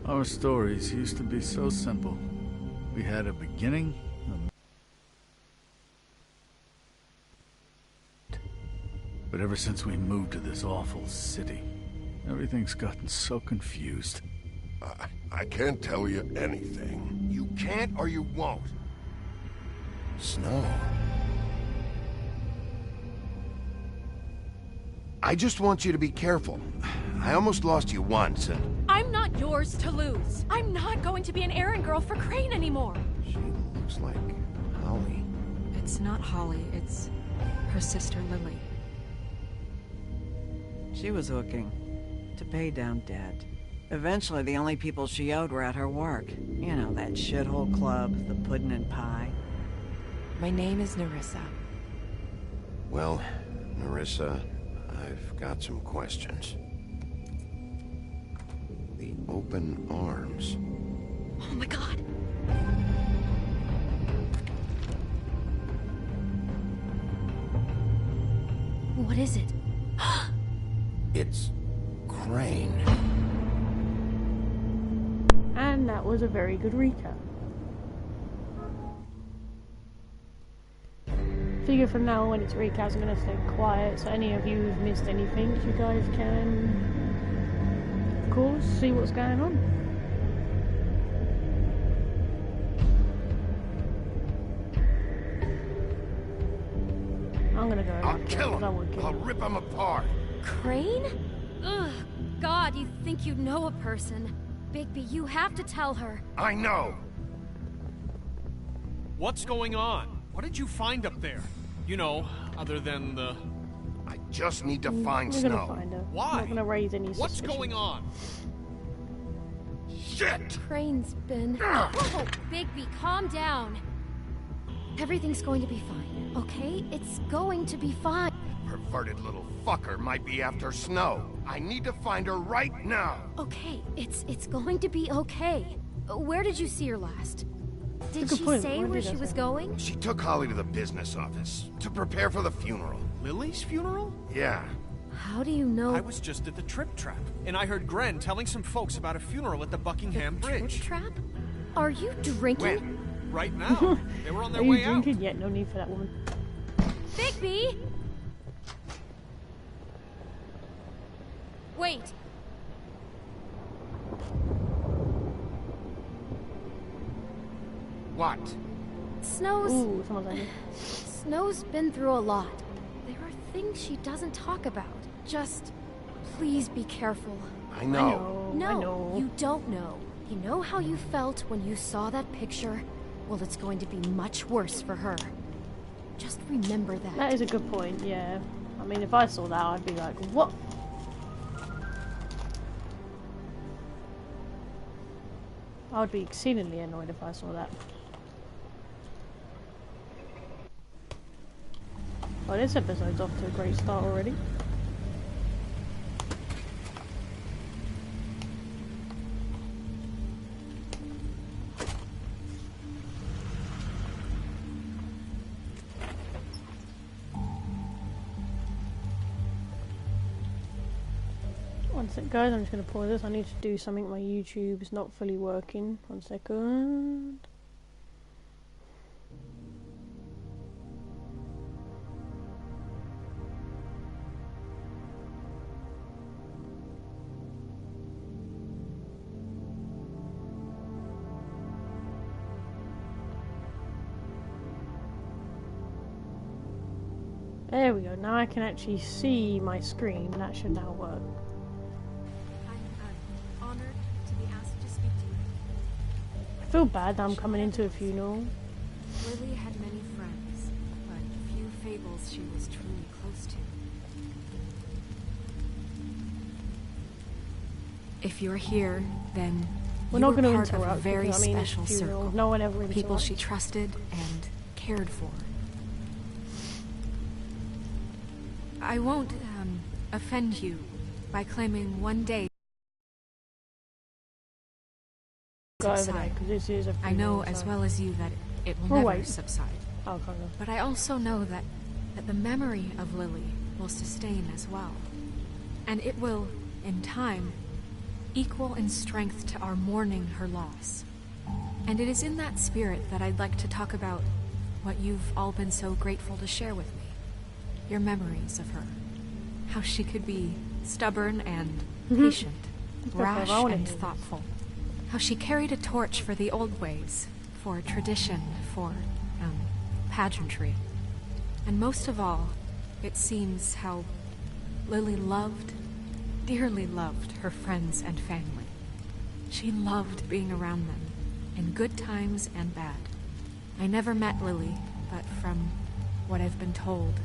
Our stories used to be so simple. We had a beginning, but ever since we moved to this awful city, everything's gotten so confused. I can't tell you anything. You can't or you won't. Snow. I just want you to be careful. I almost lost you once, and... I'm not yours to lose. I'm not going to be an errand girl for Crane anymore. She looks like Holly. It's not Holly, it's her sister Lily. She was hooking to pay down debt. Eventually, the only people she owed were at her work. You know, that shithole club, the Puddin' and Pie. My name is Nerissa. Well, Nerissa, I've got some questions. The open arms. Oh my god. What is it? It's Crane. And that was a very good recap. Figure from now on when it's recaps, I'm going to stay quiet, so any of you who've missed anything, you guys can, of course, see what's going on. I'm going to go. I'll kill him. I'll rip him apart. Crane? Ugh, God, you think you know a person. Bigby, you have to tell her. I know. What's going on? What did you find up there? You know, other than the... I just need to find We're Snow. gonna find her. Why? I'm not gonna raise any What's suspicion. going on? Shit! Crane's been... Oh, Bigby, calm down. Everything's going to be fine, okay? It's going to be fine. Perverted little fucker might be after Snow. I need to find her right now. Okay, it's going to be okay. Where did you see her last? Did Good she point. say where she was going? She took Holly to the business office to prepare for the funeral. Lily's funeral? Yeah. How do you know? I was just at the Trip Trap, and I heard Gren telling some folks about a funeral at the Buckingham Bridge. Trip Trap? Are you drinking? When? Right now. They were on their Are you way out. drinking yet? No need for that woman. Bigby! Wait. What? Snow's... Ooh, someone's angry. Snow's been through a lot. There are things she doesn't talk about. Just... please be careful. I know. No, I know. you don't know. You know how you felt when you saw that picture? Well, it's going to be much worse for her. Just remember that. That is a good point, yeah. I mean, if I saw that, I'd be like, what? I would be exceedingly annoyed if I saw that. Oh, this episode's off to a great start already. So guys, I'm just going to pause this. I need to do something. My YouTube is not fully working. 1 second. There we go. Now I can actually see my screen. That should now work. I'm honored to be asked to speak to you. I feel bad that I'm coming into a funeral. Lily had many friends, but few fables she was truly close to. If you're here, then We're you not were going to part of a interrupt very because, I mean, it's a special funeral. circle. No one ever interrupts. People she trusted and cared for. I won't offend you by claiming one day Go over there, subside. 'cause this is a I know funeral, as so- well as you that it will We'll never wait. subside. I'll come on. But I also know that the memory of Lily will sustain as well. And it will, in time, equal in strength to our mourning her loss. And it is in that spirit that I'd like to talk about what you've all been so grateful to share with me. Your memories of her. How she could be stubborn and patient, rash I wanna and hear this. thoughtful. How she carried a torch for the old ways, for tradition, for pageantry. And most of all, it seems how Lily loved, dearly loved her friends and family. She loved being around them, in good times and bad. I never met Lily, but from what I've been told,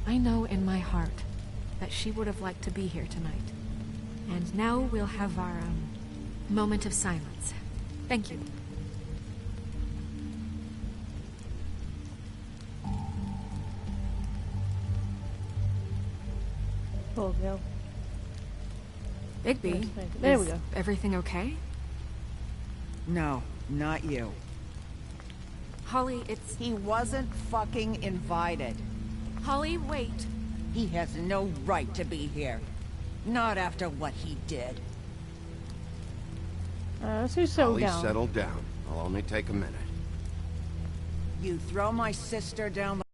I know in my heart that she would have liked to be here tonight. And now we'll have our moment of silence. Thank you. Oh, go. Bigby, There we is go. everything okay? No, not you. Holly, it's... He wasn't fucking invited. Holly, wait. He has no right to be here. Not after what he did. Let's just settle Please down. settle down. I'll only take a minute. You throw my sister down the...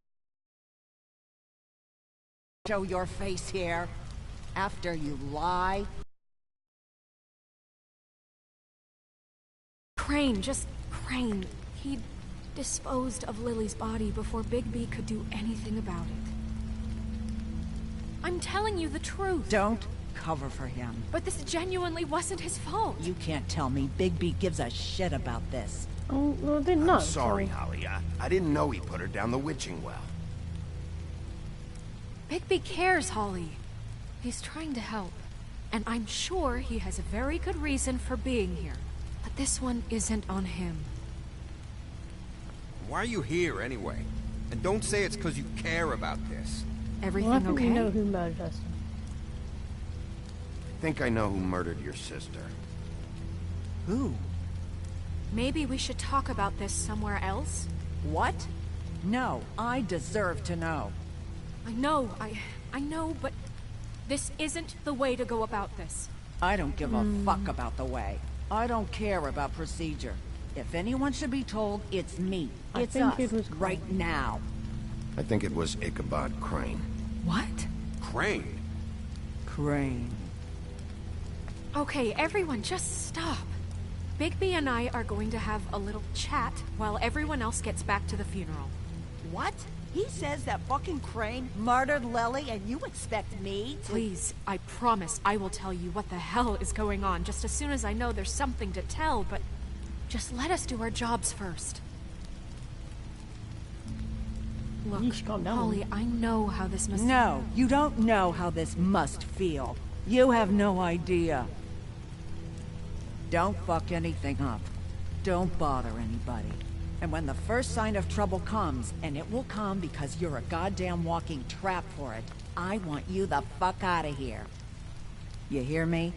Show your face here. After you lie. Crane, just Crane. He disposed of Lily's body before Bigby could do anything about it. I'm telling you the truth. Don't cover for him. But this genuinely wasn't his fault. You can't tell me Bigby gives a shit about this. Oh, well, I didn't know. I'm sorry, so- Holly. I didn't know he put her down the witching well. Bigby cares, Holly. He's trying to help. And I'm sure he has a very good reason for being here. But this one isn't on him. Why are you here, anyway? And don't say it's because you care about this. Everything Well, I think okay? we know who murdered us. I think I know who murdered your sister. Who? Maybe we should talk about this somewhere else? What? No, I deserve to know. I know, but this isn't the way to go about this. I don't give a fuck about the way. I don't care about procedure. If anyone should be told, it's me. I It's think us, it was right now. I think it was Ichabod Crane. What? Crane? Crane. Okay, everyone, just stop. Bigby and I are going to have a little chat while everyone else gets back to the funeral. What? He says that fucking Crane murdered Lily and you expect me to... Please, I promise I will tell you what the hell is going on just as soon as I know there's something to tell, but just let us do our jobs first. Look, Yeesh, calm down. Holly, I know how this must... No, you don't know how this must feel. You have no idea. Don't fuck anything up. Don't bother anybody. And when the first sign of trouble comes, and it will come because you're a goddamn walking trap for it, I want you the fuck out of here. You hear me?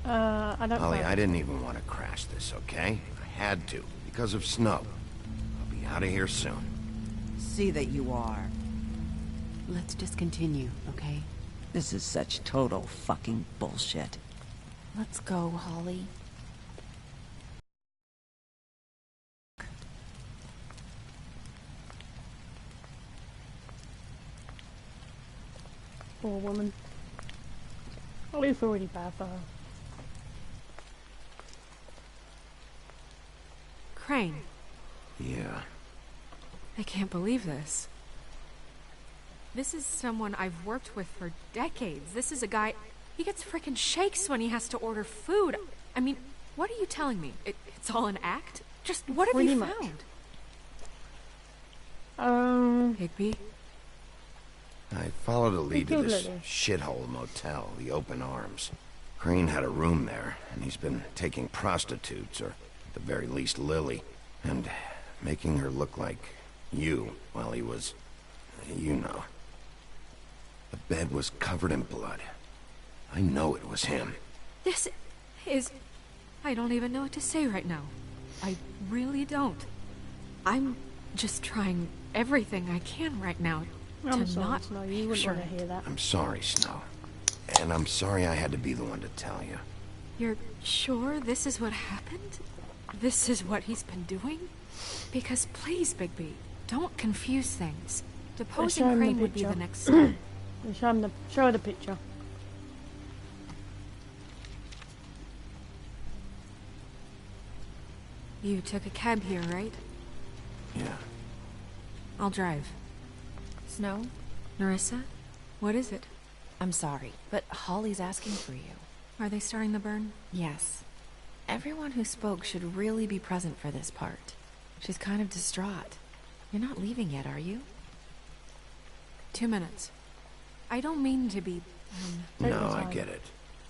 I don't Holly, know. I didn't even want to crash this, okay? I had to, because of snow. I'll be out of here soon. See that you are. Let's just continue, okay? This is such total fucking bullshit. Let's go, Holly. Poor woman. I feel really bad for her. Crane. Yeah. I can't believe this. This is someone I've worked with for decades. This is a guy... He gets frickin' shakes when he has to order food. I mean, what are you telling me? It's all an act? Just what have you found? Higby? I followed a lead to this shithole motel, the Open Arms. Crane had a room there, and he's been taking prostitutes, or at the very least Lily, and making her look like you while he was... you know. The bed was covered in blood. I know it was him. This is... I don't even know what to say right now. I really don't. I'm just trying everything I can right now I'm to sorry, not Snow. You wouldn't want to hear that. I'm sorry, Snow. And I'm sorry I had to be the one to tell you. You're sure this is what happened? This is what he's been doing? Because please, Bigby, don't confuse things. Deposing Crane would be the next step. Show her the picture. You took a cab here, right? Yeah. I'll drive. Snow? Nerissa? What is it? I'm sorry, but Holly's asking for you. Are they starting the burn? Yes. Everyone who spoke should really be present for this part. She's kind of distraught. You're not leaving yet, are you? 2 minutes. I don't mean to be... No, I get it.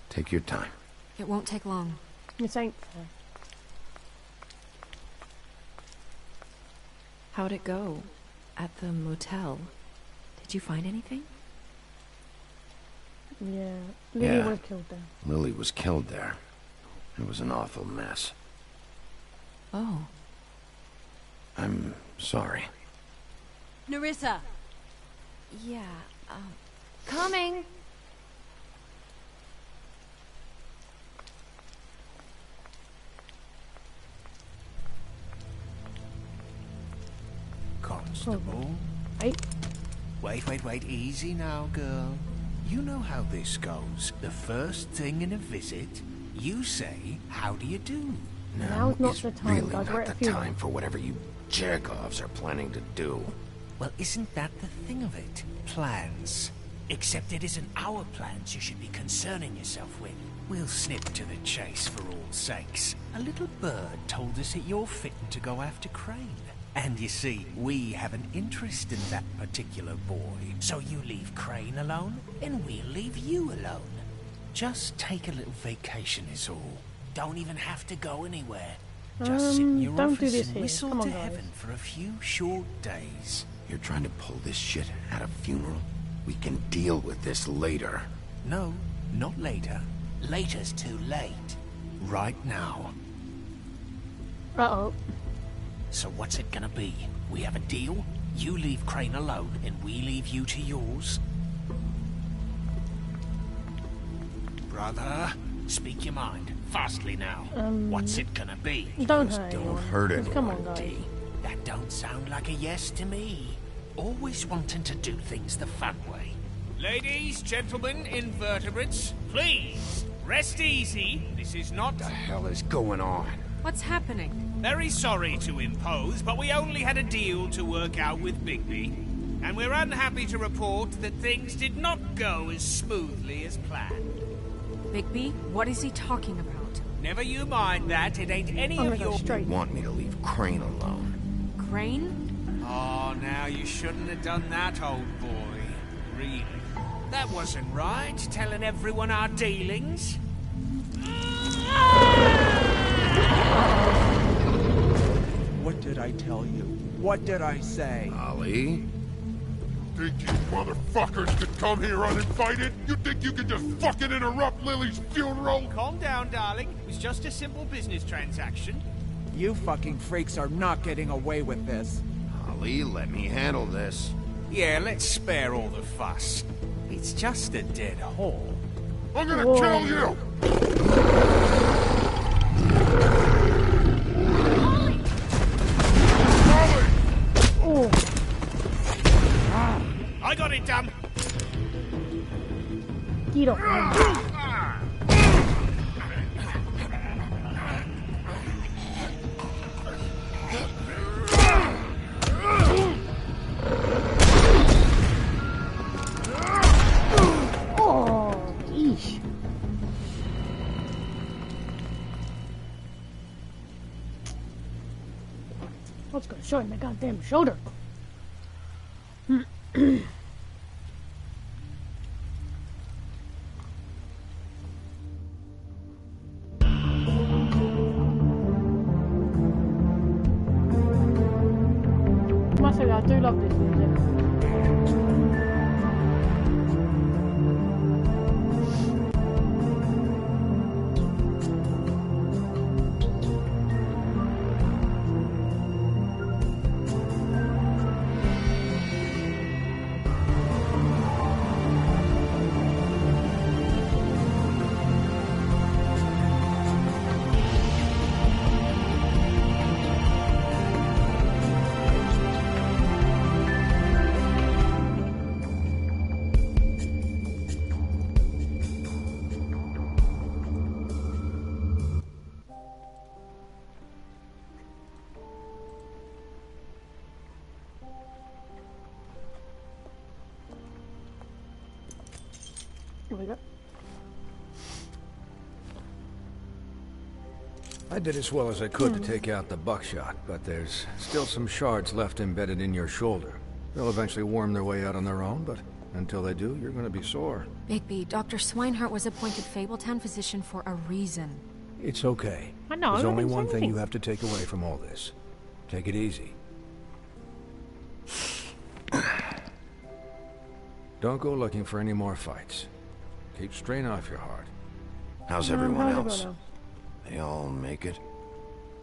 Take your time. It won't take long. This ain't fair. How'd it go? At the motel? Did you find anything? Yeah. Lily was killed there. Lily was killed there. It was an awful mess. Oh. I'm sorry. Nerissa! Yeah, coming! Constable? Hey. Wait, easy now, girl. You know how this goes. The first thing in a visit, you say, how do you do? Now's not the time, really guys. We're not at a the funeral. time for whatever you jerk-offs are planning to do. Well, isn't that the thing of it? Plans. Except it isn't our plans you should be concerning yourself with. We'll snip to the chase for all sakes. A little bird told us that you're fitting to go after Crane. And you see, we have an interest in that particular boy. So you leave Crane alone, and we'll leave you alone. Just take a little vacation is all. Don't even have to go anywhere. Just sit in your office and whistle to heaven for a few short days. You're trying to pull this shit at a funeral? We can deal with this later. No, not later. Later's too late. Right now. Uh-oh. So what's it gonna be? We have a deal? You leave Crane alone, and we leave you to yours? Brother, speak your mind. Fastly now. What's it gonna be? Don't hurt anyone. Come on, guys. That don't sound like a yes to me. Always wanting to do things the fun way. Ladies, gentlemen, invertebrates, please, rest easy. This is not... What the hell is going on? What's happening? Very sorry to impose, but we only had a deal to work out with Bigby. And we're unhappy to report that things did not go as smoothly as planned. Bigby, what is he talking about? Never you mind that, it ain't any of your... You want me to leave Crane alone? Crane? Oh, now you shouldn't have done that, old boy. Really. That wasn't right, telling everyone our dealings. What did I tell you? What did I say? Ollie? Think you motherfuckers could come here uninvited? You think you could just fucking interrupt Lily's funeral? Calm down, darling. It was just a simple business transaction. You fucking freaks are not getting away with this. Ollie, let me handle this. Yeah, let's spare all the fuss. It's just a dead hole. I'm gonna kill you! Oh. I got it done. Get off me. I was gonna show him my goddamn shoulder. I must say, I do love this music. Here we go. I did as well as I could to take out the buckshot, but there's still some shards left embedded in your shoulder. They'll eventually worm their way out on their own, but until they do, you're gonna be sore. Bigby, Dr. Swinehart was appointed Fabletown physician for a reason. It's okay. I know, There's I only didn't say one thing anything. you have to take away from all this. Take it easy. Don't go looking for any more fights. Keep strain off your heart. How's everyone how's else? everyone They all make it?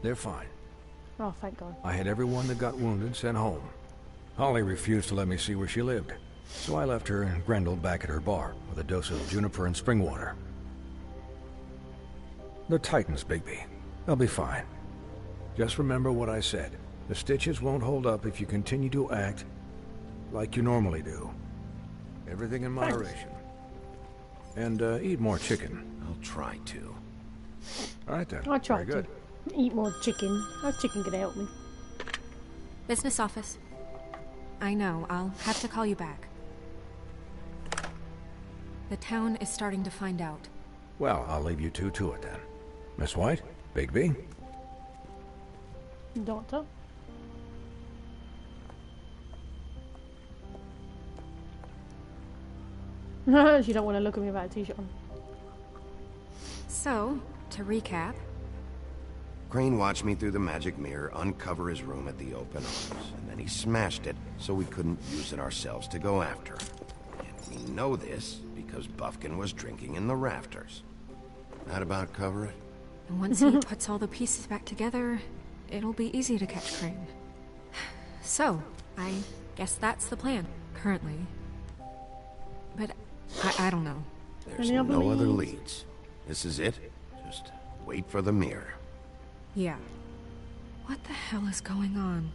They're fine. Oh, thank God. I had everyone that got wounded sent home. Holly refused to let me see where she lived, so I left her and Grendel back at her bar with a dose of juniper and spring water. They're Titans, Bigby. They'll be fine. Just remember what I said. The stitches won't hold up if you continue to act like you normally do. Everything in moderation. And eat more chicken. I'll try to. All right then. I try Very to good. eat more chicken. How's chicken gonna help me? Business office. I know, I'll have to call you back. The town is starting to find out. Well, I'll leave you two to it then. Miss White, Bigby. Doctor? She don't want to look at me without a t-shirt on. So, to recap... Crane watched me through the magic mirror uncover his room at the open arms, and then he smashed it so we couldn't use it ourselves to go after. And we know this because Buffkin was drinking in the rafters. That about cover it? And once he puts all the pieces back together, it'll be easy to catch Crane. So, I guess that's the plan, currently. But I don't know. There's no other leads. This is it. Just wait for the mirror. Yeah. What the hell is going on?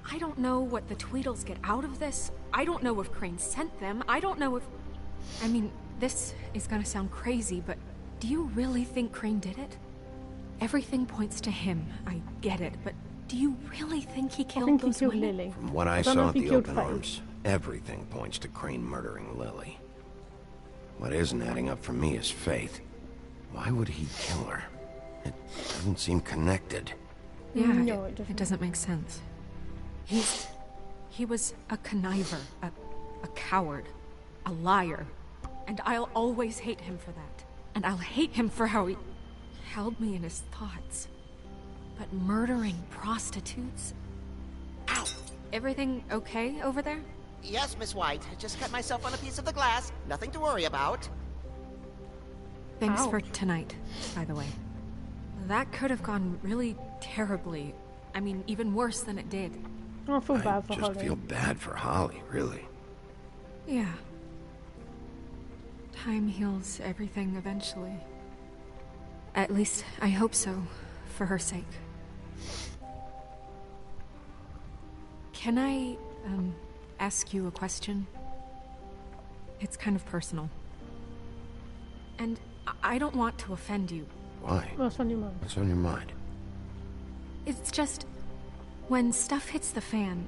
I don't know what the Tweedles get out of this. I don't know if Crane sent them. I don't know if... I mean, this is gonna sound crazy, but do you really think Crane did it? Everything points to him. I get it, but do you really think he killed those women? Lily. From what I saw at the open arms, everything points to Crane murdering Lily. What isn't adding up for me is Faith. Why would he kill her? It doesn't seem connected. Yeah, No, it doesn't make sense. He was a conniver, a coward, a liar. And I'll always hate him for that. And I'll hate him for how he held me in his thoughts. But murdering prostitutes? Ow! Everything okay over there? Yes, Miss White. Just cut myself on a piece of the glass. Nothing to worry about. Thanks for tonight, by the way. That could have gone really terribly. I mean, even worse than it did. I feel bad for I Holly. just feel bad for Holly, really. Yeah. Time heals everything eventually. At least, I hope so, for her sake. Can I, ask you a question? It's kind of personal. And I don't want to offend you. Why? What's on your mind? What's on your mind? It's just... when stuff hits the fan,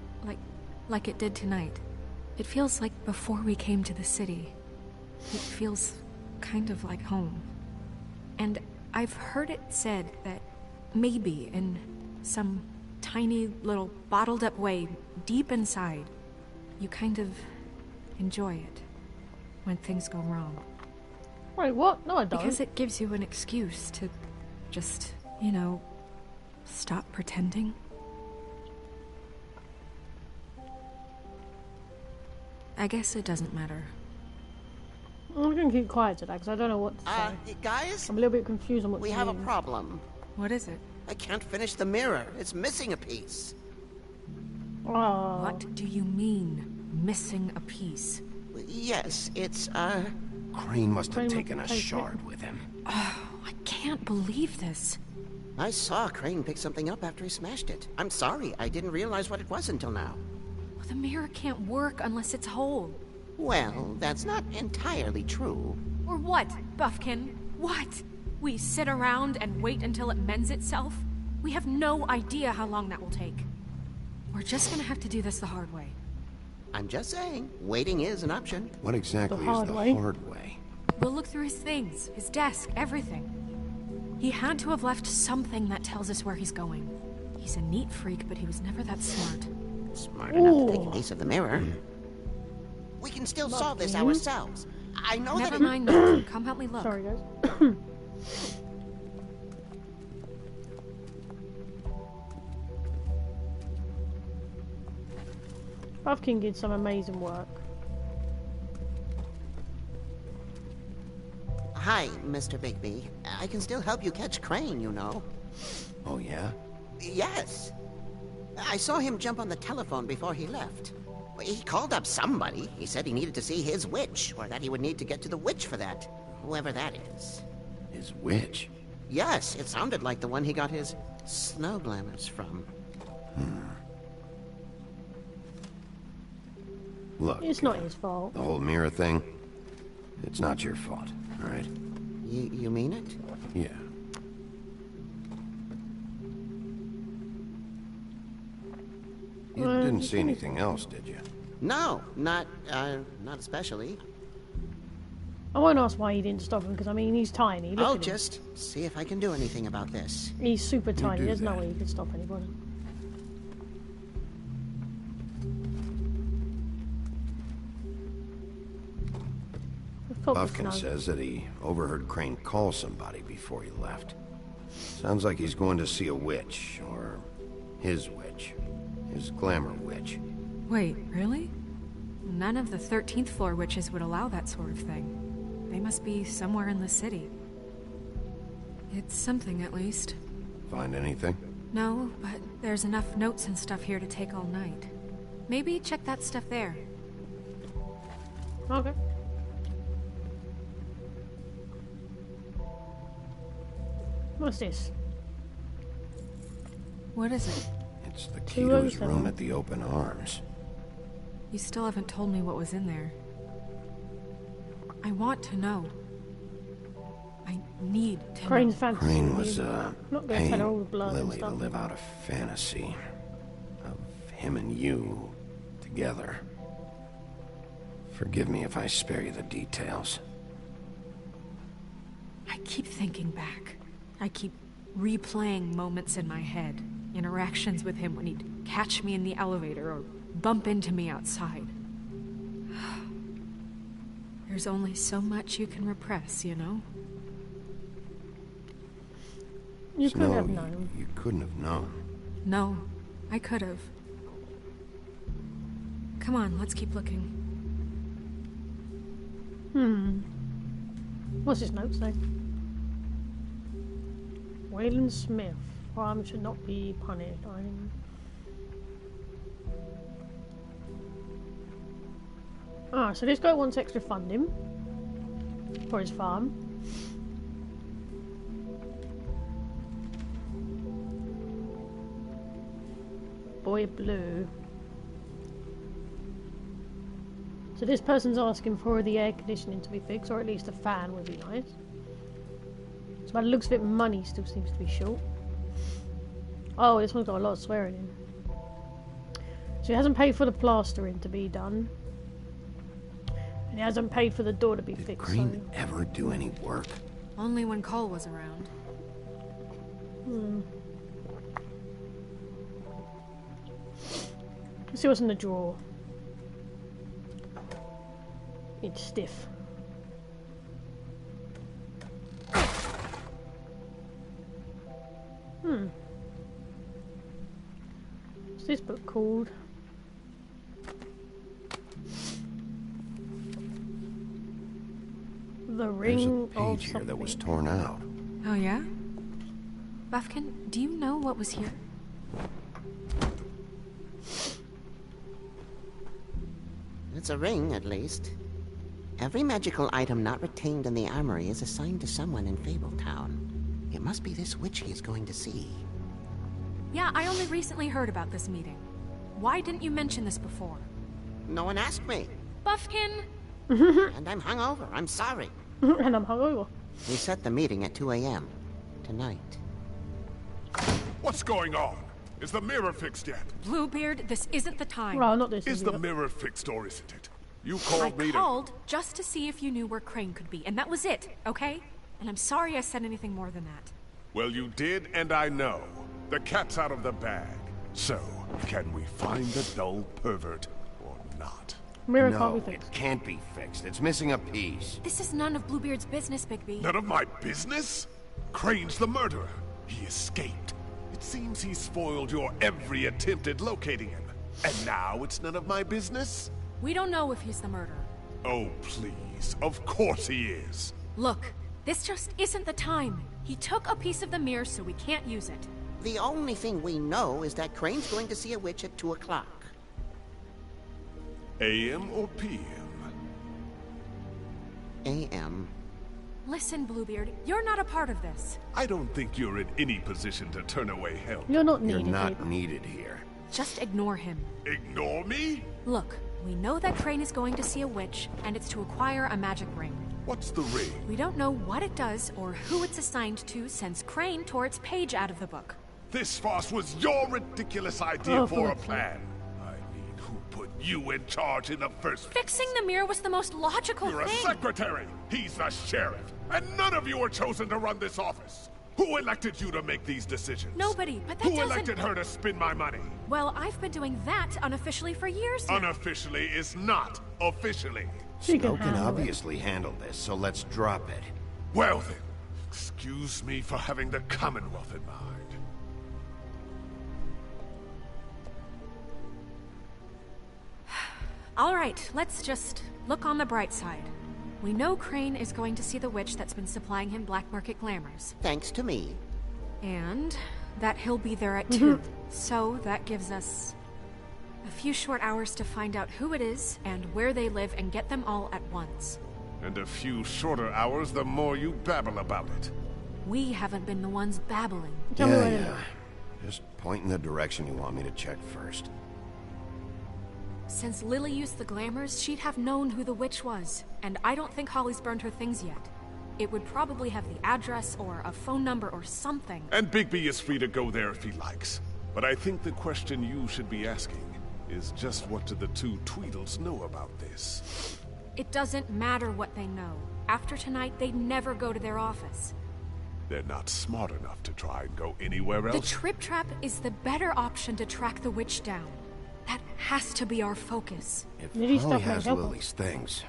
like it did tonight, it feels like before we came to the city. It feels kind of like home. And I've heard it said that maybe in some tiny little bottled up way deep inside, you kind of enjoy it when things go wrong. Wait, what? No, I don't. Because it gives you an excuse to just, you know, stop pretending. I guess it doesn't matter. I'm gonna keep quiet today because I don't know what to say. Guys? I'm a little bit confused on what we to have mean. a problem. What is it? I can't finish the mirror. It's missing a piece. Oh. What do you mean, missing a piece? Yes, it's, Crane must have taken a shard with him. Oh, I can't believe this. I saw Crane pick something up after he smashed it. I'm sorry, I didn't realize what it was until now. Well, the mirror can't work unless it's whole. Well, that's not entirely true. Or what, Buffkin? What? We sit around and wait until it mends itself? We have no idea how long that will take. We're just gonna have to do this the hard way. I'm just saying, waiting is an option. What exactly is the hard way? We'll look through his things, his desk, everything. He had to have left something that tells us where he's going. He's a neat freak, but he was never that smart. Smart enough to take a piece of the mirror. We can still solve this ourselves. I know that. Never mind, no. Come help me look. Sorry, guys. Buffkin did some amazing work. Hi, Mr. Bigby. I can still help you catch Crane, you know. Oh, yeah? Yes. I saw him jump on the telephone before he left. He called up somebody. He said he needed to see his witch, or that he would need to get to the witch for that. Whoever that is. His witch? Yes, it sounded like the one he got his snow glamours from. Look, it's not his fault. The whole mirror thing, it's not your fault, all right? You mean it? Yeah. You didn't see anything else, did you? No, not especially. I won't ask why he didn't stop him, because, I mean, he's tiny. Look I'll at him. just see if I can do anything about this. He's super tiny. do There's no that. way he could stop anybody. Buffkin says that he overheard Crane call somebody before he left. Sounds like he's going to see a witch, or his witch. His glamour witch. Wait, really? None of the 13th floor witches would allow that sort of thing. They must be somewhere in the city. It's something, at least. Find anything? No, but there's enough notes and stuff here to take all night. Maybe check that stuff there. Okay. What's this? What is it? It's the key to his room at the Open Arms. You still haven't told me what was in there. I want to know. I need to Crane's know. fantasy. Crane was, not gonna paying tell her all the blood and Lily to stuff. live out a fantasy of him and you together. Forgive me if I spare you the details. I keep thinking back. I keep replaying moments in my head. Interactions with him when he'd catch me in the elevator or bump into me outside. There's only so much you can repress, you know? You could No, have known. You couldn't have known. No, I could have. Come on, let's keep looking. What's his note say? Waylon Smith. Crime should not be punished. Ah, so this guy wants extra funding for his farm. Boy Blue. So this person's asking for the air conditioning to be fixed, or at least a fan would be nice. So by the looks of it, money still seems to be short. Oh, this one's got a lot of swearing in. So he hasn't paid for the plastering to be done. And he hasn't paid for the door to be fixed. Did Green ever do any work? Only when Cole was around. Let's see what's in the drawer. It's stiff. What's this book called? The Ring There's a page here that was torn out. Oh yeah? Buffkin, do you know what was here? It's a ring, at least. Every magical item not retained in the armory is assigned to someone in Fabletown. It must be this witch he is going to see. Yeah, I only recently heard about this meeting. Why didn't you mention this before? No one asked me. Buffkin! And I'm hungover. I'm sorry. And I'm hungover. We set the meeting at 2 a.m. tonight. What's going on? Is the mirror fixed yet? Bluebeard, this isn't the time. Well, not this. Is the mirror fixed or isn't it? You called me to... I called just to see if you knew where Crane could be, and that was it, okay? And I'm sorry I said anything more than that. Well, you did, and I know. The cat's out of the bag. So, can we find the dull pervert or not? Mirror no, can't be fixed. It can't be fixed. It's missing a piece. This is none of Bluebeard's business, Bigby. None of my business? Crane's the murderer. He escaped. It seems he spoiled your every attempt at locating him. And now it's none of my business? We don't know if he's the murderer. Oh, please. Of course he is. Look, this just isn't the time. He took a piece of the mirror, so we can't use it. The only thing we know is that Crane's going to see a witch at 2 o'clock. AM or PM? AM. Listen, Bluebeard, you're not a part of this. I don't think you're in any position to turn away help. You're not needed. You're not needed here. Just ignore him. Ignore me? Look, we know that Crane is going to see a witch, and it's to acquire a magic ring. What's the ring? We don't know what it does or who it's assigned to since Crane tore its page out of the book. This farce was your ridiculous idea for a plan. I mean, who put you in charge in the first place? Fixing the mirror was the most logical You're thing. a secretary. He's the sheriff. And none of you were chosen to run this office. Who elected you to make these decisions? Nobody, but that Who doesn't... elected her to spend my money? Well, I've been doing that unofficially for years now. Unofficially is not officially. Snow can obviously handle this, so let's drop it. Well then, excuse me for having the Commonwealth in mind. All right, let's just look on the bright side. We know Crane is going to see the witch that's been supplying him black market glamours. Thanks to me. And that he'll be there at 2. So that gives us a few short hours to find out who it is and where they live and get them all at once. And a few shorter hours the more you babble about it. We haven't been the ones babbling. Yeah. Just point in the direction you want me to check first. Since Lily used the glamours, she'd have known who the witch was. And I don't think Holly's burned her things yet. It would probably have the address or a phone number or something. And Bigby is free to go there if he likes. But I think the question you should be asking is just what do the two Tweedles know about this? It doesn't matter what they know. After tonight, they'd never go to their office. They're not smart enough to try and go anywhere else. The Trip Trap is the better option to track the witch down. That has to be our focus. If Holly has Lily's things,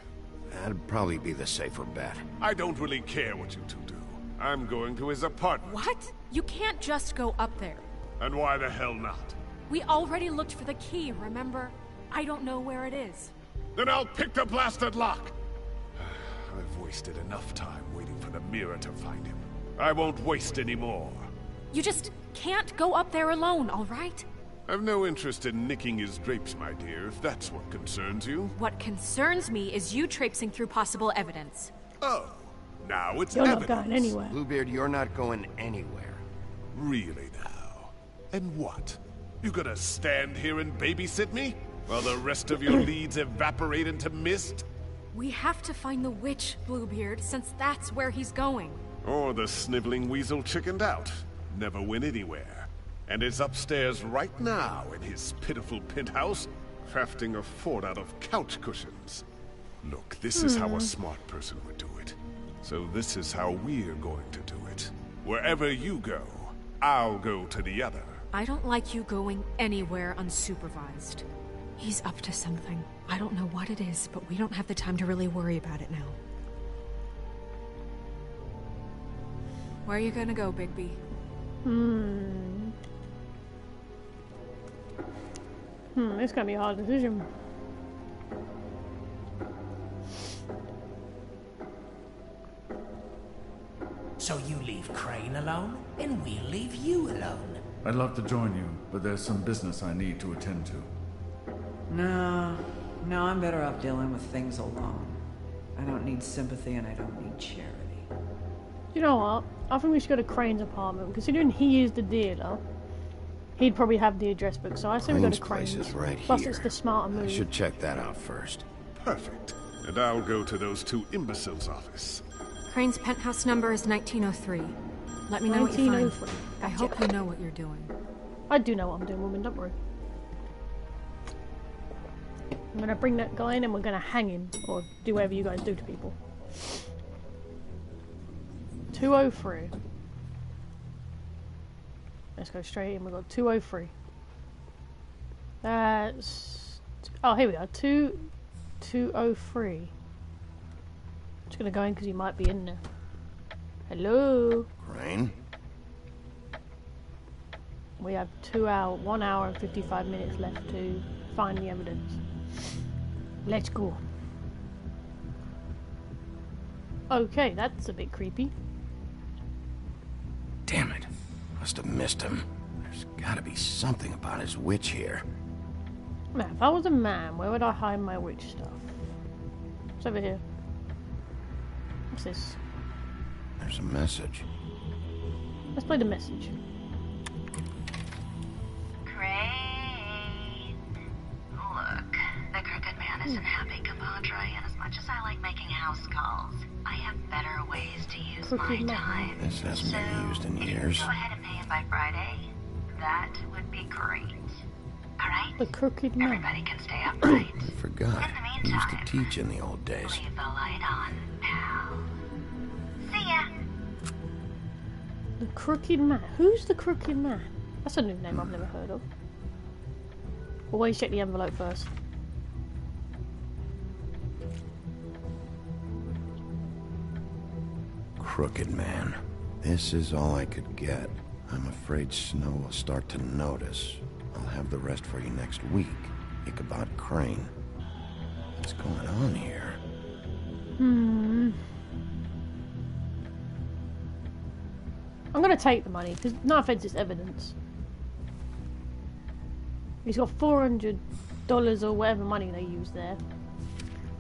that'd probably be the safer bet. I don't really care what you two do. I'm going to his apartment. What? You can't just go up there. And why the hell not? We already looked for the key, remember? I don't know where it is. Then I'll pick the blasted lock! I've wasted enough time waiting for the mirror to find him. I won't waste any more. You just can't go up there alone, all right? I've no interest in nicking his drapes, my dear, if that's what concerns you. What concerns me is you traipsing through possible evidence. Oh, now it's You're evidence. not going anywhere. Bluebeard, you're not going anywhere. Really now? And what? You gonna stand here and babysit me? While the rest of your leads evaporate into mist? We have to find the witch, Bluebeard, since that's where he's going. Or the sniveling weasel chickened out. Never went anywhere. And is upstairs right now in his pitiful penthouse, crafting a fort out of couch cushions. Look, this is how a smart person would do it. So this is how we're going to do it. Wherever you go, I'll go to the other. I don't like you going anywhere unsupervised. He's up to something. I don't know what it is, but we don't have the time to really worry about it now. Where are you gonna go, Bigby? It's gonna be a hard decision. So you leave Crane alone, and we'll leave you alone. I'd love to join you, but there's some business I need to attend to. No, I'm better off dealing with things alone. I don't need sympathy and I don't need charity. You know what? I think we should go to Crane's apartment. Considering he is the dealer, he'd probably have the address book. So I say we go to Crane's Crane's. place is right Plus, here. it's the smarter move. I should check that out first. Perfect. And I'll go to those two imbeciles' office. Crane's penthouse number is 1903. Let me know what you find. 1903. I hope you know what you're doing. I do know what I'm doing, woman. Don't worry. I'm gonna bring that guy in and we're gonna hang him, or do whatever you guys do to people. 203. Let's go straight in. We've got 203. That's... Oh, here we are. 203. Just gonna go in because he might be in there. Hello? Crane? We have 1 hour and 55 minutes left to find the evidence. Let's go. Okay, that's a bit creepy. Damn it. Must have missed him. There's gotta be something about his witch here. Man, if I was a man, where would I hide my witch stuff? It's over here. What's this? There's a message. Let's play the message. Crane. Look, the Crooked Man isn't happy, compadre, and as much as I like making house calls, I have better ways to use my time. This hasn't been used in years. Go ahead and pay him by Friday. That would be great. Alright? The Crooked Man. Everybody can stay up late. I forgot. He used to teach in the old days. Leave the light on, pal. See ya! The Crooked Man. Who's the Crooked Man? That's a new name I've never heard of. Always check the envelope first. Crooked Man. This is all I could get. I'm afraid Snow will start to notice. I'll have the rest for you next week. Ichabod Crane. What's going on here? I'm gonna take the money, because no offense, it's evidence. He's got $400 or whatever money they use there.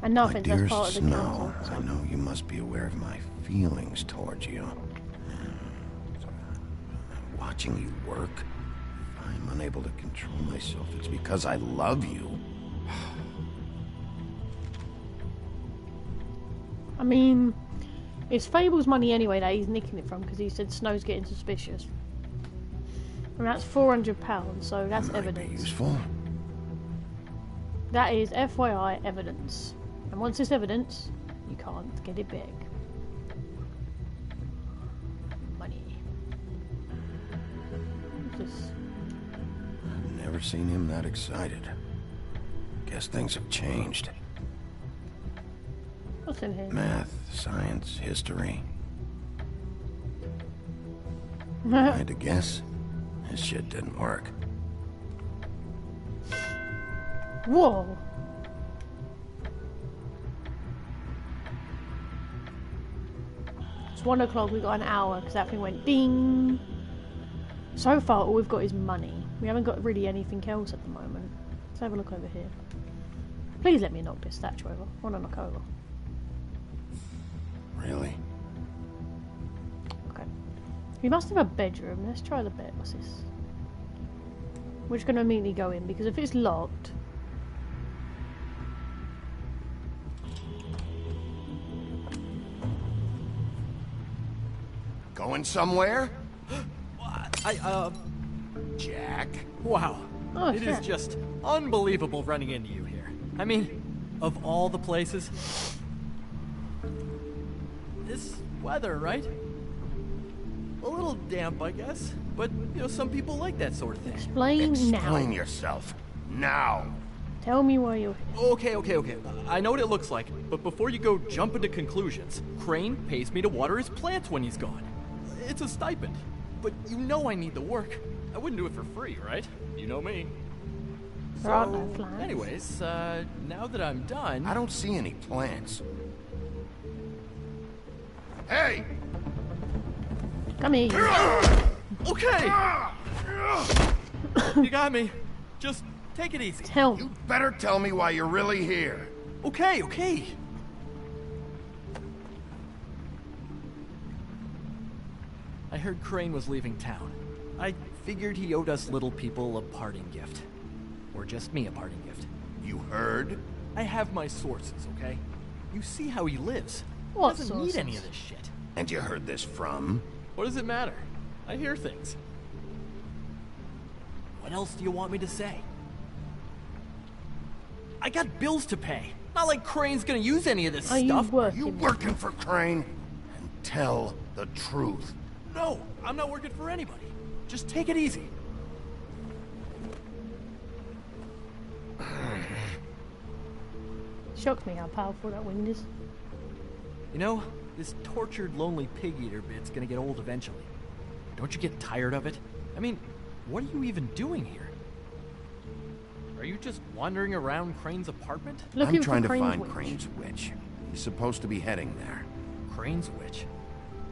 And no My offense, that's dear part of the Snow, counter. So. I know you must be aware of my feelings towards you. Watching you work, if I'm unable to control myself, it's because I love you. I mean, it's Fable's money anyway that he's nicking it from, because he said Snow's getting suspicious. And that's £400, so that's evidence. Useful. That is FYI evidence. And once it's evidence, you can't get it back. Money. Just... I've never seen him that excited. Guess things have changed. What's in here? Math, science, history. I had to guess. This shit didn't work. Whoa! It's 1 o'clock, we got an hour, because that thing went ding! So far, all we've got is money. We haven't got really anything else at the moment. Let's have a look over here. Please let me knock this statue over. I want to knock over. Really? Okay. We must have a bedroom. Let's try the bed. What's this? We're just going to immediately go in, because if it's locked... Going somewhere? Jack? Wow. Oh, it is just unbelievable running into you here. I mean, of all the places... This weather, right? A little damp, I guess. But, you know, some people like that sort of thing. Explain yourself. Now. Tell me why you're here. Okay. I know what it looks like, but before you go jump into conclusions, Crane pays me to water his plants when he's gone. It's a stipend. But you know I need the work. I wouldn't do it for free, right? You know me. There are no plants. Anyways, now that I'm done... I don't see any plants. Hey! Come here. Okay! You got me. Just take it easy. Tell me. You better tell me why you're really here. Okay. I heard Crane was leaving town. I figured he owed us little people a parting gift. Or just me a parting gift. You heard? I have my sources, okay? You see how he lives. What doesn't sources? need any of this shit. And you heard this from? What does it matter? I hear things. What else do you want me to say? I got bills to pay. Not like Crane's gonna use any of this stuff. Are you working for Crane? And tell the truth. No, I'm not working for anybody. Just take it easy. Shocks me how powerful that wind is. You know, this tortured, lonely pig-eater bit's gonna get old eventually. Don't you get tired of it? I mean, what are you even doing here? Are you just wandering around Crane's apartment? I'm trying to find Crane's witch. He's supposed to be heading there. Crane's witch?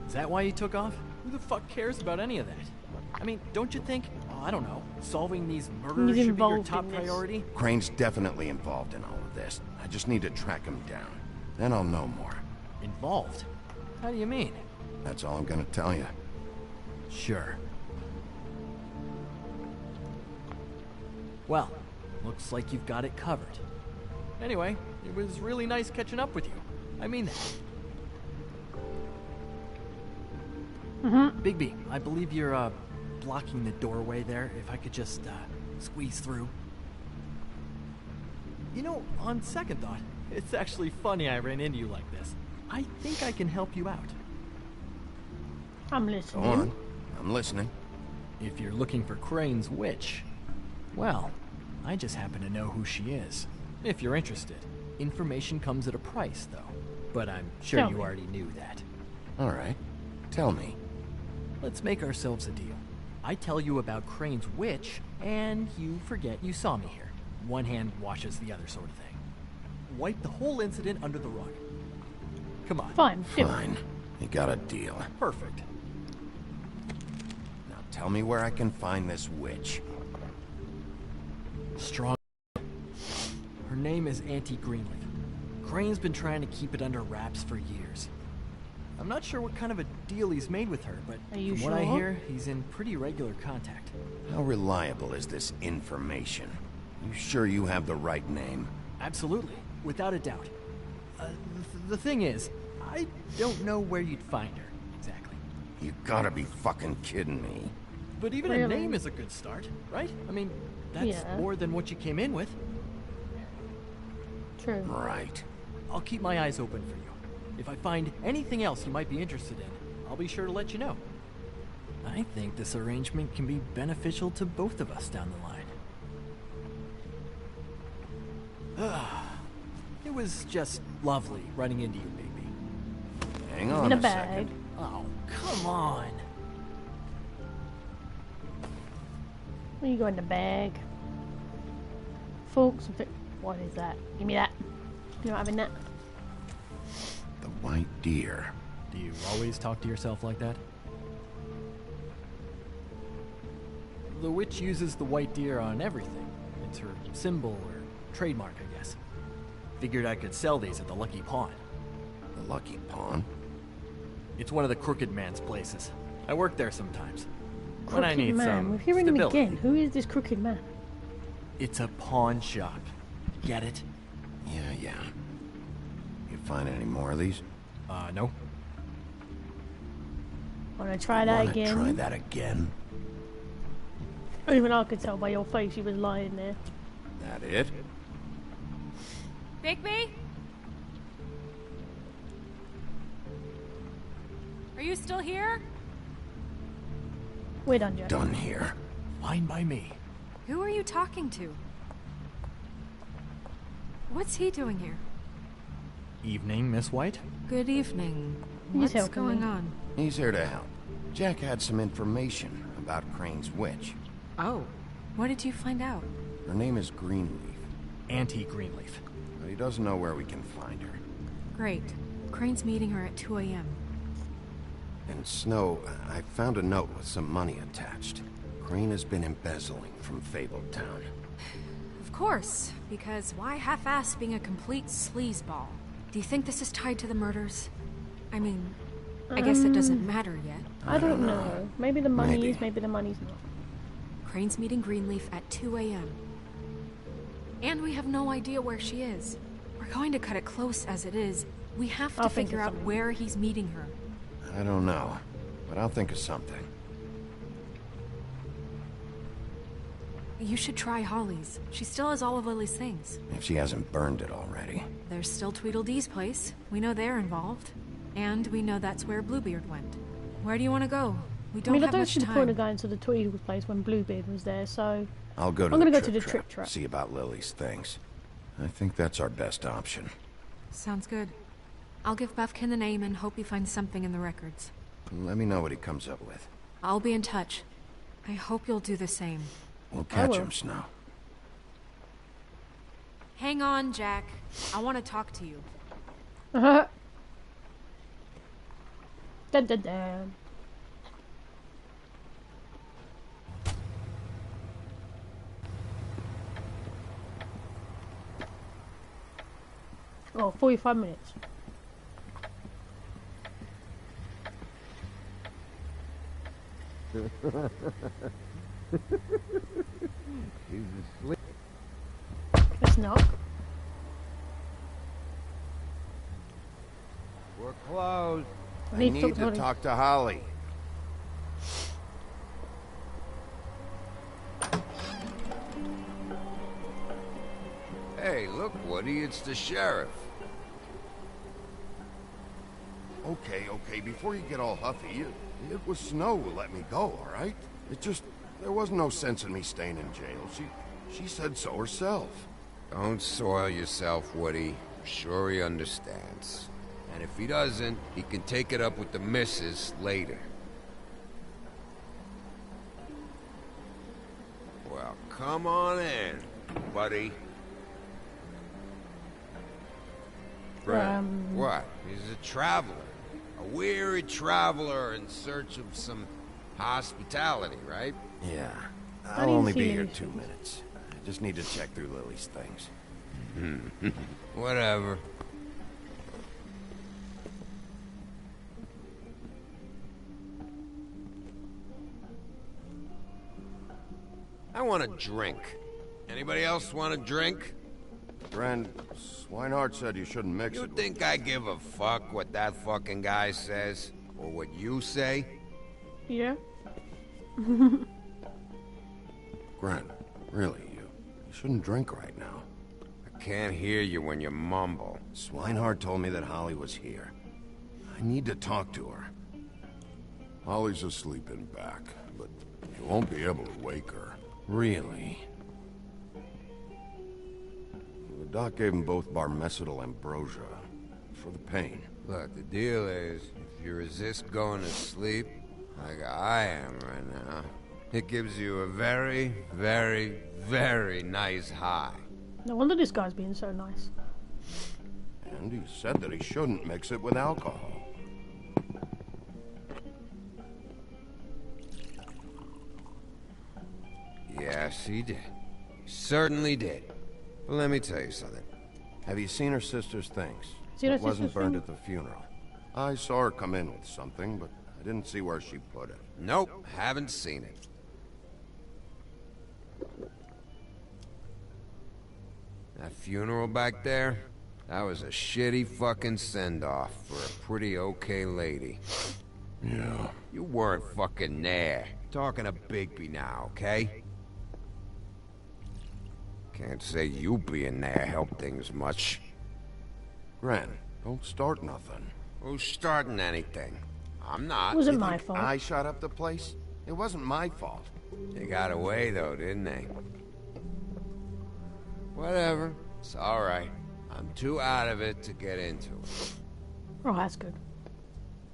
Is that why you took off? Who the fuck cares about any of that? I mean, don't you think, I don't know, solving these murders should be your top priority? Crane's definitely involved in all of this. I just need to track him down. Then I'll know more. Involved? How do you mean? That's all I'm gonna tell you. Sure. Well, looks like you've got it covered. Anyway, it was really nice catching up with you. I mean that. Bigby, I believe you're, blocking the doorway there. If I could just, squeeze through. You know, on second thought, it's actually funny I ran into you like this. I think I can help you out. I'm listening. Go on. I'm listening. If you're looking for Crane's witch, well, I just happen to know who she is. If you're interested. Information comes at a price, though. But I'm sure you already knew that. All right. Tell me. Let's make ourselves a deal. I tell you about Crane's witch, and you forget you saw me here. One hand washes the other sort of thing. Wipe the whole incident under the rug. Come on. Fine. Fine. You got a deal. Perfect. Now tell me where I can find this witch. Strong. Her name is Auntie Greenleaf. Crane's been trying to keep it under wraps for years. I'm not sure what kind of a deal he's made with her, but from what I hear, he's in pretty regular contact. How reliable is this information? You sure you have the right name? Absolutely, without a doubt. The thing is, I don't know where you'd find her, exactly. You gotta be fucking kidding me. But even a name is a good start, right? I mean, that's more than what you came in with. True. Right. I'll keep my eyes open for you. If I find anything else you might be interested in, I'll be sure to let you know. I think this arrangement can be beneficial to both of us down the line. It was just lovely running into you, baby. Hang on a second. Oh, come on. Where you go in the bag? Forks. What is that? Give me that. You're not having that. The white deer. Do you always talk to yourself like that? The witch uses the white deer on everything. It's her symbol or trademark, I guess. Figured I could sell these at the Lucky Pawn. The Lucky Pawn? It's one of the Crooked Man's places. I work there sometimes. When I Crooked need man. some We're hearing stability. him again. Who is this crooked man? It's a pawn shop. Get it? Yeah. You find any more of these? No. Wanna try that again? Try that again? Even I could tell by your face you was lying there. That it? Bigby? Are you still here? We're done, Jack. Done here. Fine by me. Who are you talking to? What's he doing here? Evening, Miss White? Good evening. He's What's helping going me. on? He's here to help. Jack had some information about Crane's witch. Oh. What did you find out? Her name is Greenleaf. Auntie Greenleaf. But he doesn't know where we can find her. Great. Crane's meeting her at 2 a.m. And Snow, I found a note with some money attached. Crane has been embezzling from Fabled Town. Of course, because why half-ass being a complete sleazeball? Do you think this is tied to the murders? I mean, I guess it doesn't matter yet. I don't know. Maybe the money Maybe. is, maybe the money's not. Crane's meeting Greenleaf at 2 a.m. And we have no idea where she is. We're going to cut it close as it is. We have to I'll think figure of out something. where he's meeting her. I don't know, but I'll think of something. You should try Holly's. She still has all of Lily's things. If she hasn't burned it already. There's still Tweedledee's place. We know they're involved. And we know that's where Bluebeard went. Where do you want to go? We I don't mean, I have don't much see the time. point of going to the Tweedle's place when Bluebeard was there, so... I'll go to I'm gonna the go to the Trip Trip Trap. See about Lily's things. I think that's our best option. Sounds good. I'll give Buffkin the name and hope he finds something in the records. Let me know what he comes up with. I'll be in touch. I hope you'll do the same. We'll I catch will. him, Snow. Hang on, Jack. I want to talk to you. Dun dun dun. Oh, 45 minutes. He's asleep. Let's knock. We're closed. I Need need to Holly. talk to Holly. Hey, look, Woody, it's the sheriff. Okay, before you get all huffy, it was Snow who let me go, all right? It just, there was no sense in me staying in jail. She said so herself. Don't soil yourself, Woody. I'm sure he understands. And if he doesn't, he can take it up with the missus later. Well, come on in, buddy. Brent, what? He's a traveler. A weary traveler in search of some hospitality, right? Yeah, I I'll didn't only see be here anything. 2 minutes. I just need to check through Lily's things. Whatever. I want a drink. Anybody else want a drink? Bren, Swinehart said you shouldn't mix You it. think I give a fuck what that fucking guy says? Or what you say? Yeah. Grant, really, you shouldn't drink right now. I can't hear you when you mumble. Swinehart told me that Holly was here. I need to talk to her. Holly's asleep in back, but you won't be able to wake her. Really? The doc gave them both barmecidal ambrosia for the pain. Look, the deal is, if you resist going to sleep, like I am right now, it gives you a very, very, very nice high. No wonder this guy's being so nice. And he said that he shouldn't mix it with alcohol. Yes, he did. He certainly did. But let me tell you something. Have you seen her sister's things? Seen her It wasn't sister's burned things? at the funeral. I saw her come in with something, but I didn't see where she put it. Nope, haven't seen it. That funeral back there, that was a shitty fucking send-off for a pretty okay lady. Yeah. You weren't fucking there. Talking to Bigby now, okay? Can't say you being there helped things much. Gren, don't start nothing. Who's starting anything? I'm not. It wasn't You my think fault. I shot up the place? It wasn't my fault. They got away though, didn't they? Whatever. It's alright. I'm too out of it to get into it. Oh, that's good.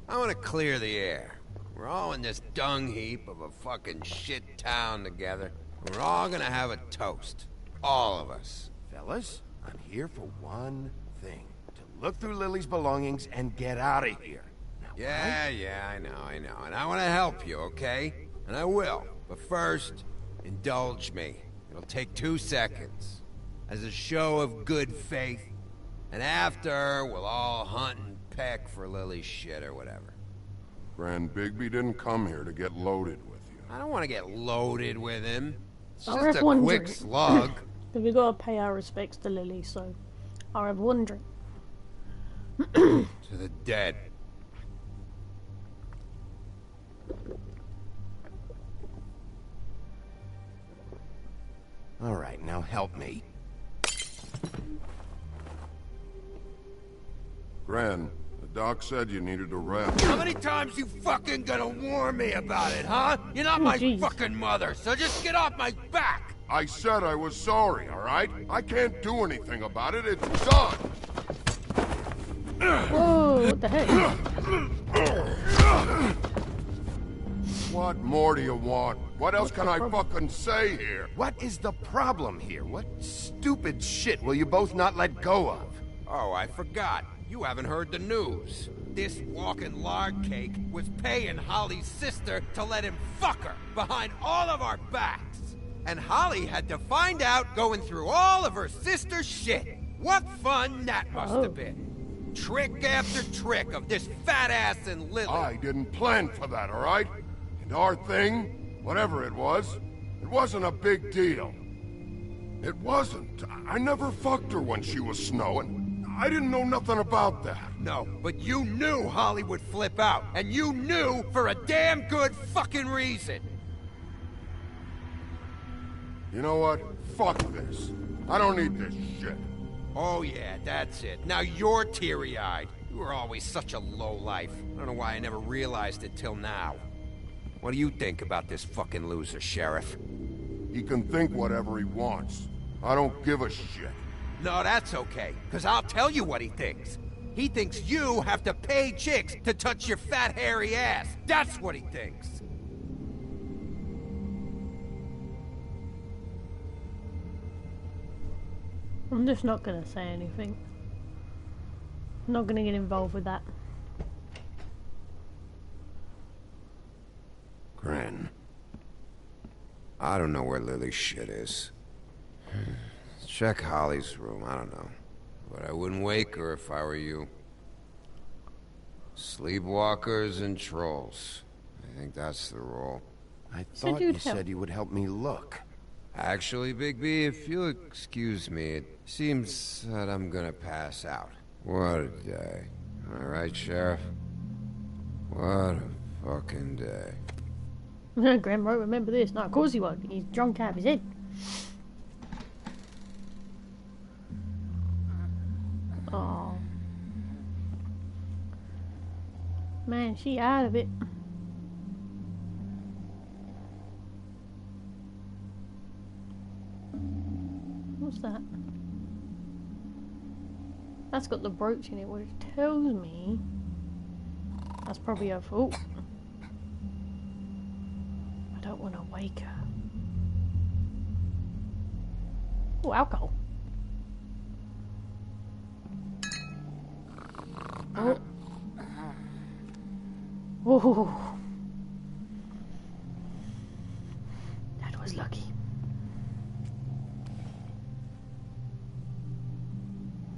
I want to clear the air. We're all in this dung heap of a fucking shit town together. We're all gonna have a toast. All of us. Fellas, I'm here for one thing. To look through Lily's belongings and get out of here. Now, Yeah, I know. And I want to help you, okay? And I will. But first, indulge me. It'll take 2 seconds. As a show of good faith. And after, we'll all hunt and peck for Lily's shit or whatever. Grand Bigby didn't come here to get loaded with you. I don't want to get loaded with him. It's I just have a one quick drink. slug. Because we gotta pay our respects to Lily, so I'll have one drink. To the dead. All right, now help me. Gran, the doc said you needed a rest. How many times you fucking gonna warn me about it, huh? You're not my fucking mother, so just get off my back! I said I was sorry, all right? I can't do anything about it. It's done. Whoa, what the heck? What more do you want? What else can I fucking say here? What is the problem here? What stupid shit will you both not let go of? Oh, I forgot. You haven't heard the news. This walking lard cake was paying Holly's sister to let him fuck her behind all of our backs. And Holly had to find out going through all of her sister's shit. What fun that must have been. Trick after trick of this fat ass and Lily. I didn't plan for that, all right? And our thing, whatever it wasn't a big deal. It wasn't. I never fucked her when she was snowing. I didn't know nothing about that. No, but you knew Holly would flip out. And you knew for a damn good fucking reason. You know what? Fuck this. I don't need this shit. Oh yeah, that's it. Now you're teary-eyed. You were always such a lowlife. I don't know why I never realized it till now. What do you think about this fucking loser, Sheriff? He can think whatever he wants. I don't give a shit. No, that's okay, because I'll tell you what he thinks. He thinks you have to pay chicks to touch your fat, hairy ass. That's what he thinks. I'm just not gonna say anything. I'm not gonna get involved with that. Gren. I don't know where Lily's shit is. Check Holly's room, I don't know. But I wouldn't wake her if I were you. Sleepwalkers and trolls. I think that's the rule. I thought you said you would help me look. Actually, Bigby, if you'll excuse me, it seems that I'm gonna pass out. What a day. Am I right, Sheriff? What a fucking day. Graham won't remember this. No, of course he won't. He's drunk out of his head. Oh. Man, she out of it. What's that? That's got the brooch in it, which tells me that's probably her fault. I don't want to wake her. Oh, alcohol. Oh. Oh. That was lucky.